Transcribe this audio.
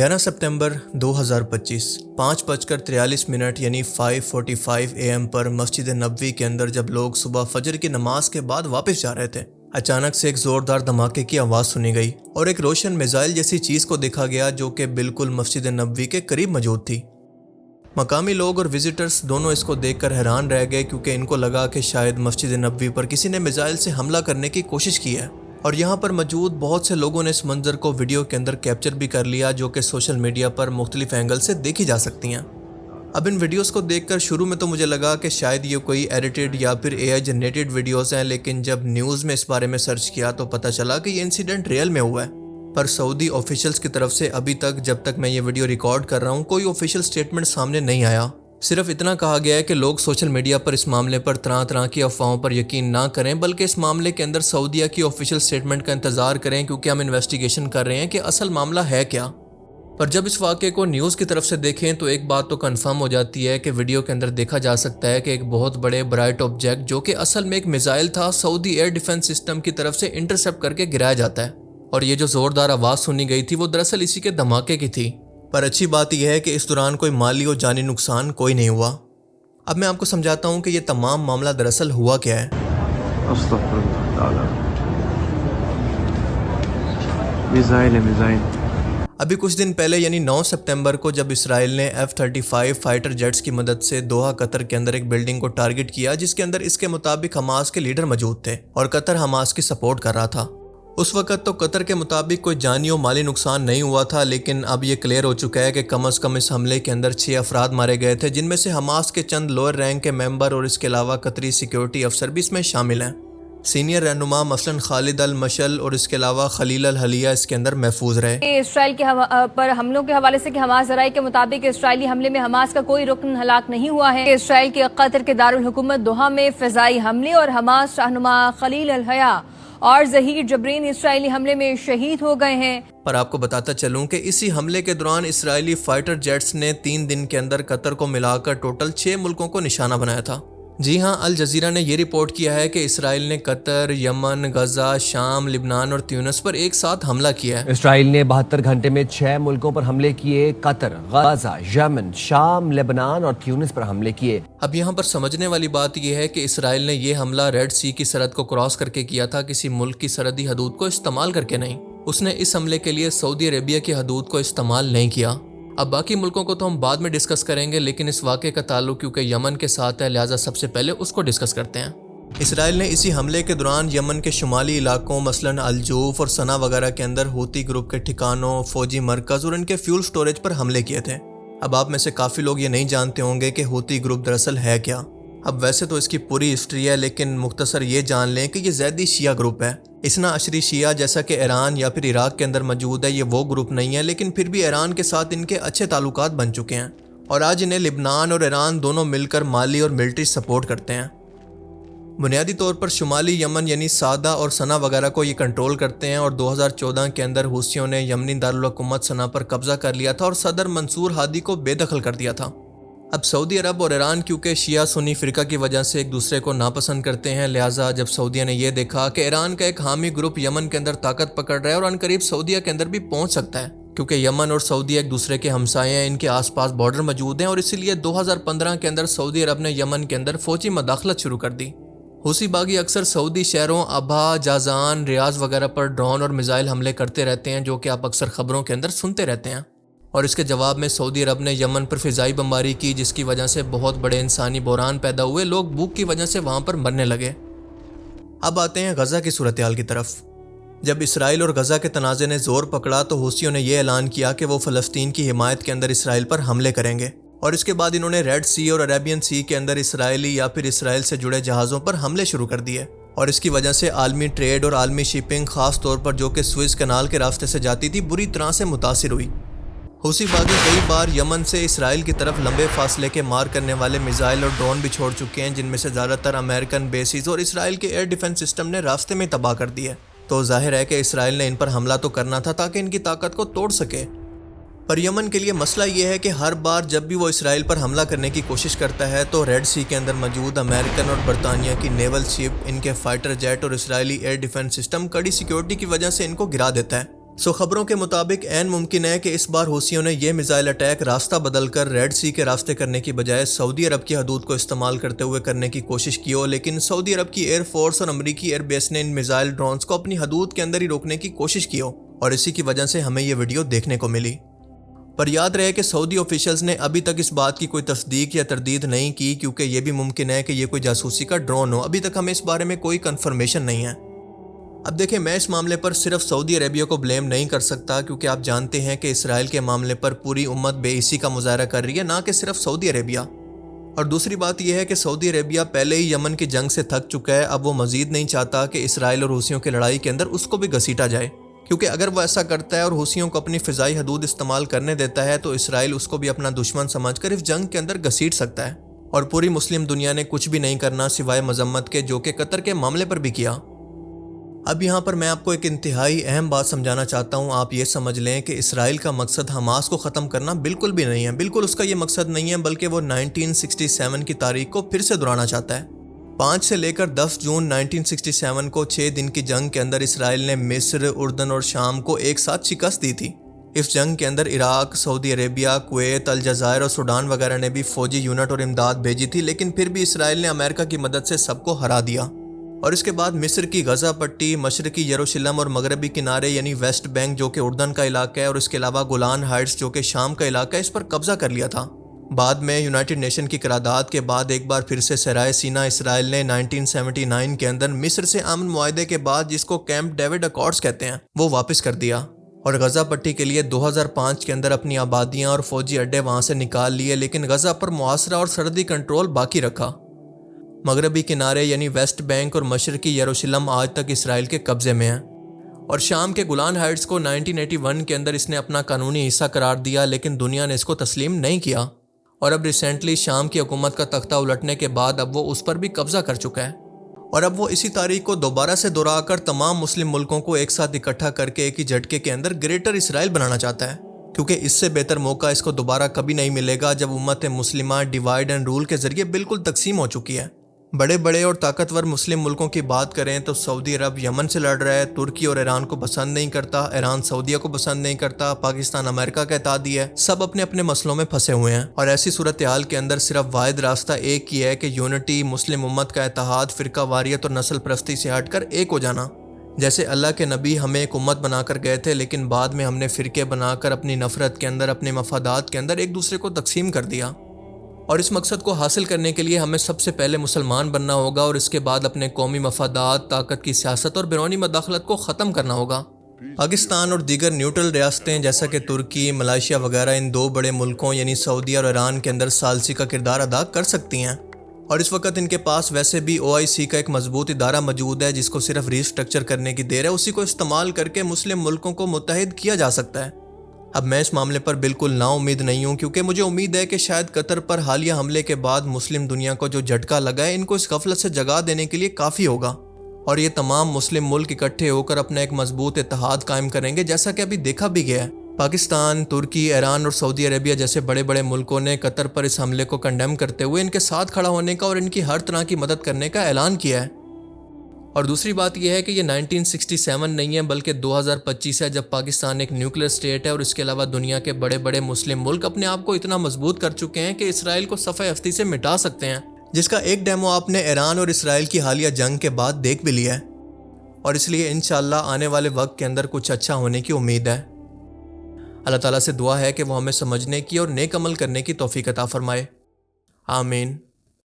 11 सितंबर 2025 5:43 यानी 5:45 AM पर मस्जिद नबवी के अंदर जब लोग सुबह फजर की नमाज के बाद वापस जा रहे थे, अचानक से एक ज़ोरदार धमाके की आवाज़ सुनी गई और एक रोशन मिसाइल जैसी चीज़ को देखा गया जो कि बिल्कुल मस्जिद नबवी के करीब मौजूद थी। मकामी लोग और विजिटर्स दोनों इसको देखकर हैरान रह गए क्योंकि इनको लगा कि शायद मस्जिद नबवी पर किसी ने मिसाइल से हमला करने की कोशिश की है और यहाँ पर मौजूद बहुत से लोगों ने इस मंजर को वीडियो के अंदर कैप्चर भी कर लिया जो कि सोशल मीडिया पर मुख्तलिफ एंगल से देखी जा सकती हैं। अब इन वीडियोस को देखकर शुरू में तो मुझे लगा कि शायद ये कोई एडिटेड या फिर AI जनरेटेड वीडियोस हैं, लेकिन जब न्यूज़ में इस बारे में सर्च किया तो पता चला कि ये इंसिडेंट रियल में हुआ है। पर सऊदी ऑफिशियल्स की तरफ से अभी तक जब तक मैं ये वीडियो रिकॉर्ड कर रहा हूँ कोई ऑफिशियल स्टेटमेंट सामने नहीं आया। सिर्फ इतना कहा गया है कि लोग सोशल मीडिया पर इस मामले पर तरह तरह की अफवाहों पर यकीन ना करें, बल्कि इस मामले के अंदर सऊदीया की ऑफिशियल स्टेटमेंट का इंतज़ार करें क्योंकि हम इन्वेस्टिगेशन कर रहे हैं कि असल मामला है क्या। पर जब इस वाक़े को न्यूज़ की तरफ से देखें तो एक बात तो कंफर्म हो जाती है कि वीडियो के अंदर देखा जा सकता है कि एक बहुत बड़े ब्राइट ऑब्जेक्ट जो कि असल में एक मिसाइल था सऊदी एयर डिफेंस सिस्टम की तरफ से इंटरसेप्ट करके गिराया जाता है और ये जो ज़ोरदार आवाज़ सुनी गई थी वो दरअसल इसी के धमाके की थी। पर अच्छी बात यह है कि इस दौरान कोई माली और जानी नुकसान कोई नहीं हुआ। अब मैं आपको समझाता हूँ कि ये तमाम मामला दरअसल हुआ क्या है। मिसाइल अभी कुछ दिन पहले यानी 9 सितंबर को जब इसराइल ने F-35 फाइटर जेट्स की मदद से दोहा कतर के अंदर एक बिल्डिंग को टारगेट किया जिसके अंदर इसके मुताबिक हमास के लीडर मौजूद थे और कतर हमास की सपोर्ट कर रहा था। उस वक्त तो कतर के मुताबिक कोई जानी और माली नुकसान नहीं हुआ था, लेकिन अब ये क्लियर हो चुका है कि कम अज़ कम इस हमले के अंदर 6 अफराद मारे गए थे जिनमें से हमास के चंद लोअर रैंक के मेंबर और इसके अलावा कतरी सिक्योरिटी अफसर भी इसमें शामिल हैं। सीनियर रहनुमा मसलन खालिद अल मशल और इसके अलावा खलील अल हलिया इसके अंदर महफूज रहे। इसराइल के पर हमलों के हवाले से कि हमास ज़राए के मुताबिक इसराइली हमले में हमास का कोई रुकन हलाक नहीं हुआ है। इसराइल के कतर के दारुल हुकूमत दोहा में फ़िज़ाई हमले और हमास रहनुमा खलील अल हया और ज़हीर जबरीन इसराइली हमले में शहीद हो गए हैं। पर आपको बताता चलूं कि इसी हमले के दौरान इसराइली फाइटर जेट्स ने 3 दिन के अंदर कतर को मिलाकर टोटल 6 मुल्कों को निशाना बनाया था। जी हां, अल जजीरा ने यह रिपोर्ट किया है कि इसराइल ने कतर, यमन, गजा, शाम, लिबनान और ट्यूनिस पर एक साथ हमला किया है। इसराइल ने 72 घंटे में 6 मुल्कों पर हमले किए। कतर, गजा, यमन, शाम, लेबनान और ट्यूनिस पर हमले किए। अब यहाँ पर समझने वाली बात यह है कि इसराइल ने यह हमला रेड सी की सरहद को क्रॉस करके किया था, किसी मुल्क की सरहदी हदूद को इस्तेमाल करके नहीं। उसने इस हमले के लिए सऊदी अरेबिया की हदूद को इस्तेमाल नहीं किया। अब बाकी मुल्कों को तो हम बाद में डिस्कस करेंगे, लेकिन इस वाक़े का ताल्लुक क्योंकि यमन के साथ है लिहाजा सबसे पहले उसको डिस्कस करते हैं। इसराइल ने इसी हमले के दौरान यमन के शुमाली इलाकों मसलन अलजूफ और सना वगैरह के अंदर हूती ग्रुप के ठिकानों, फौजी मरकज़ और इनके फ्यूल स्टोरेज पर हमले किए थे। अब आप में से काफ़ी लोग ये नहीं जानते होंगे कि हूती ग्रुप दरअसल है क्या। अब वैसे तो इसकी पूरी हिस्ट्री है, लेकिन मुख्तसर ये जान लें कि ये ज़ैदी शिया ग्रुप है। इसना अशरी शिया जैसा कि ईरान या फिर इराक के अंदर मौजूद है, ये वो ग्रुप नहीं है, लेकिन फिर भी ईरान के साथ इनके अच्छे ताल्लुकात बन चुके हैं और आज इन्हें लिबनान और ईरान दोनों मिलकर माली और मिलिट्री सपोर्ट करते हैं। बुनियादी तौर पर शुमाली यमन यानी सादा और सना वगैरह को ये कंट्रोल करते हैं और 2014 के अंदर हूसियों ने यमनी दारुल हुकूमत सना पर कब्जा कर लिया था और सदर मंसूर हादी को बेदखल कर दिया था। अब सऊदी अरब और ईरान क्योंकि शिया सुन्नी फ़िरका की वजह से एक दूसरे को नापसंद करते हैं, लिहाजा जब सऊदीया ने यह देखा कि ईरान का एक हामी ग्रुप यमन के अंदर ताकत पकड़ रहा है और अनकरीब सऊदीया के अंदर भी पहुंच सकता है क्योंकि यमन और सऊदीया एक दूसरे के हमसाए हैं, इनके आसपास बॉर्डर मौजूद हैं और इसीलिए 2015 के अंदर सऊदी अरब ने यमन के अंदर फौजी मदाखलत शुरू कर दी। हूसी बागी अक्सर सऊदी शहरों अबहा, जाजान, रियाज वगैरह पर ड्रोन और मिसाइल हमले करते रहते हैं जो कि आप अक्सर खबरों के अंदर सुनते रहते हैं और इसके जवाब में सऊदी अरब ने यमन पर फ़िज़ाई बमबारी की जिसकी वजह से बहुत बड़े इंसानी बहरान पैदा हुए, लोग भूख की वजह से वहाँ पर मरने लगे। अब आते हैं गज़ा की सूरत हाल की तरफ। जब इसराइल और गज़ा के तनाज़े ने ज़ोर पकड़ा तो हूसियों ने यह ऐलान किया कि वो फ़लस्तीन की हिमायत के अंदर इसराइल पर हमले करेंगे और इसके बाद इन्होंने रेड सी और अरेबियन सी के अंदर इसराइली या फिर इसराइल से जुड़े जहाज़ों पर हमले शुरू कर दिए और इसकी वजह से आलमी ट्रेड और आलमी शिपिंग ख़ास तौर पर जो कि स्विस कनाल के रास्ते से जाती थी बुरी तरह से मुतासिर हुई। हूसी बागी कई बार यमन से इसराइल की तरफ लंबे फासले के मार करने वाले मिसाइल और ड्रोन भी छोड़ चुके हैं जिनमें से ज़्यादातर अमेरिकन बेसिस और इसराइल के एयर डिफेंस सिस्टम ने रास्ते में तबाह कर दिए। तो जाहिर है कि इसराइल ने इन पर हमला तो करना था ताकि इनकी ताकत को तोड़ सके। पर यमन के लिए मसला ये है कि हर बार जब भी वो इसराइल पर हमला करने की कोशिश करता है तो रेड सी के अंदर मौजूद अमेरिकन और बरतानिया की नेवल शिप, इनके फाइटर जेट और इसराइली एयर डिफेंस सिस्टम कड़ी सिक्योरिटी की वजह से इनको गिरा देता है। خبروں کے مطابق عین ممکن ہے کہ اس بار حوثیوں نے یہ میزائل اٹیک راستہ بدل کر ریڈ سی کے راستے کرنے کی بجائے سعودی عرب کی حدود کو استعمال کرتے ہوئے کرنے کی کوشش کی ہو، لیکن سعودی عرب کی ایئر فورس اور امریکی ایئر بیس نے ان میزائل ڈرونز کو اپنی حدود کے اندر ہی روکنے کی کوشش کی ہو، اور اسی کی وجہ سے ہمیں یہ ویڈیو دیکھنے کو ملی۔ پر یاد رہے کہ سعودی آفیشلز نے ابھی تک اس بات کی کوئی تصدیق یا تردید نہیں کی، کیونکہ یہ بھی ممکن ہے کہ یہ کوئی جاسوسی کا ڈرون ہو۔ ابھی تک ہمیں اس بارے میں کوئی کنفرمیشن نہیں ہے۔ اب دیکھیں، میں اس معاملے پر صرف سعودی عربیہ کو بلیم نہیں کر سکتا، کیونکہ آپ جانتے ہیں کہ اسرائیل کے معاملے پر پوری امت بے حسی کا مظاہرہ کر رہی ہے، نہ کہ صرف سعودی عربیہ۔ اور دوسری بات یہ ہے کہ سعودی عربیہ پہلے ہی یمن کی جنگ سے تھک چکا ہے، اب وہ مزید نہیں چاہتا کہ اسرائیل اور حوثیوں کی لڑائی کے اندر اس کو بھی گھسیٹا جائے، کیونکہ اگر وہ ایسا کرتا ہے اور حوثیوں کو اپنی فضائی حدود استعمال کرنے دیتا ہے تو اسرائیل اس کو بھی اپنا دشمن سمجھ کر اس جنگ کے اندر گھسیٹ سکتا ہے، اور پوری مسلم دنیا نے کچھ بھی نہیں کرنا سوائے مذمت کے، جو کہ قطر کے معاملے پر بھی کیا۔ اب یہاں پر میں آپ کو ایک انتہائی اہم بات سمجھانا چاہتا ہوں۔ آپ یہ سمجھ لیں کہ اسرائیل کا مقصد حماس کو ختم کرنا بالکل بھی نہیں ہے، بالکل اس کا یہ مقصد نہیں ہے، بلکہ وہ 1967 کی تاریخ کو پھر سے دہرانا چاہتا ہے۔ 5 سے لے کر 10 جون 1967 کو 6 دن کی جنگ کے اندر اسرائیل نے مصر، اردن اور شام کو ایک ساتھ شکست دی تھی۔ اس جنگ کے اندر عراق، سعودی عربیہ، کویت، الجزائر اور سوڈان وغیرہ نے بھی فوجی یونٹ اور امداد بھیجی تھی، لیکن پھر بھی اسرائیل نے امریکہ کی مدد سے سب کو ہرا دیا۔ اور اس کے بعد مصر کی غزہ پٹی، مشرقی یروشلم اور مغربی کنارے یعنی ویسٹ بینک جو کہ اردن کا علاقہ ہے، اور اس کے علاوہ گولان ہائٹس جو کہ شام کا علاقہ ہے، اس پر قبضہ کر لیا تھا۔ بعد میں یونائٹڈ نیشن کی قرارداد کے بعد ایک بار پھر سے صحرائے سینا اسرائیل نے 1979 کے اندر مصر سے امن معاہدے کے بعد، جس کو کیمپ ڈیوڈ اکارڈز کہتے ہیں، وہ واپس کر دیا، اور غزہ پٹی کے لیے 2005 کے اندر اپنی آبادیاں اور فوجی اڈے وہاں سے نکال لیے، لیکن غزہ پر محاصرہ اور سرحدی کنٹرول باقی رکھا۔ مغربی کنارے یعنی ویسٹ بینک اور مشرقی یروشلم آج تک اسرائیل کے قبضے میں ہیں، اور شام کے گولان ہائٹس کو 1981 کے اندر اس نے اپنا قانونی حصہ قرار دیا، لیکن دنیا نے اس کو تسلیم نہیں کیا، اور اب ریسنٹلی شام کی حکومت کا تختہ الٹنے کے بعد اب وہ اس پر بھی قبضہ کر چکا ہے، اور اب وہ اسی تاریخ کو دوبارہ سے دہرا کر تمام مسلم ملکوں کو ایک ساتھ اکٹھا کر کے ایک ہی جھٹکے کے اندر گریٹر اسرائیل بنانا چاہتا ہے، کیونکہ اس سے بہتر موقع اس کو دوبارہ کبھی نہیں ملے گا جب امت مسلمہ ڈیوائیڈ اینڈ رول کے ذریعے بالکل تقسیم ہو چکی ہے۔ بڑے بڑے اور طاقتور مسلم ملکوں کی بات کریں تو سعودی عرب یمن سے لڑ رہا ہے، ترکی اور ایران کو پسند نہیں کرتا، ایران سعودیہ کو پسند نہیں کرتا، پاکستان امریکہ کا اتحادی ہے، سب اپنے اپنے مسئلوں میں پھنسے ہوئے ہیں، اور ایسی صورتحال کے اندر صرف واحد راستہ ایک ہی ہے کہ یونٹی، مسلم امت کا اتحاد، فرقہ واریت اور نسل پرستی سے ہٹ کر ایک ہو جانا۔ جیسے اللہ کے نبی ہمیں ایک امت بنا کر گئے تھے، لیکن بعد میں ہم نے فرقے بنا کر اپنی نفرت کے اندر، اپنے مفادات کے اندر ایک دوسرے کو تقسیم کر دیا، اور اس مقصد کو حاصل کرنے کے لیے ہمیں سب سے پہلے مسلمان بننا ہوگا، اور اس کے بعد اپنے قومی مفادات، طاقت کی سیاست اور بیرونی مداخلت کو ختم کرنا ہوگا۔ پاکستان اور دیگر نیوٹرل ریاستیں جیسا کہ ترکی، ملائیشیا وغیرہ ان دو بڑے ملکوں یعنی سعودیہ اور ایران کے اندر ثالثی کا کردار ادا کر سکتی ہیں، اور اس وقت ان کے پاس ویسے بھی OIC کا ایک مضبوط ادارہ موجود ہے جس کو صرف ری اسٹرکچر کرنے کی دیر ہے، اسی کو استعمال کر کے مسلم ملکوں کو متحد کیا جا سکتا ہے۔ اب میں اس معاملے پر بالکل نا امید نہیں ہوں، کیونکہ مجھے امید ہے کہ شاید قطر پر حالیہ حملے کے بعد مسلم دنیا کو جو جھٹکا لگا ہے، ان کو اس غفلت سے جگا دینے کے لیے کافی ہوگا، اور یہ تمام مسلم ملک اکٹھے ہو کر اپنا ایک مضبوط اتحاد قائم کریں گے، جیسا کہ ابھی دیکھا بھی گیا ہے۔ پاکستان، ترکی، ایران اور سعودی عربیہ جیسے بڑے بڑے ملکوں نے قطر پر اس حملے کو کنڈیم کرتے ہوئے ان کے ساتھ کھڑا ہونے کا اور ان کی ہر طرح کی مدد کرنے کا اعلان کیا ہے۔ اور دوسری بات یہ ہے کہ یہ 1967 نہیں ہے بلکہ 2025 ہے، جب پاکستان ایک نیوکلیر اسٹیٹ ہے، اور اس کے علاوہ دنیا کے بڑے بڑے مسلم ملک اپنے آپ کو اتنا مضبوط کر چکے ہیں کہ اسرائیل کو صفحہ ہستی سے مٹا سکتے ہیں، جس کا ایک ڈیمو آپ نے ایران اور اسرائیل کی حالیہ جنگ کے بعد دیکھ بھی لیا ہے، اور اس لیے انشاءاللہ آنے والے وقت کے اندر کچھ اچھا ہونے کی امید ہے۔ اللہ تعالیٰ سے دعا ہے کہ وہ ہمیں سمجھنے کی اور نیک عمل کرنے کی توفیق عطا فرمائے، آمین۔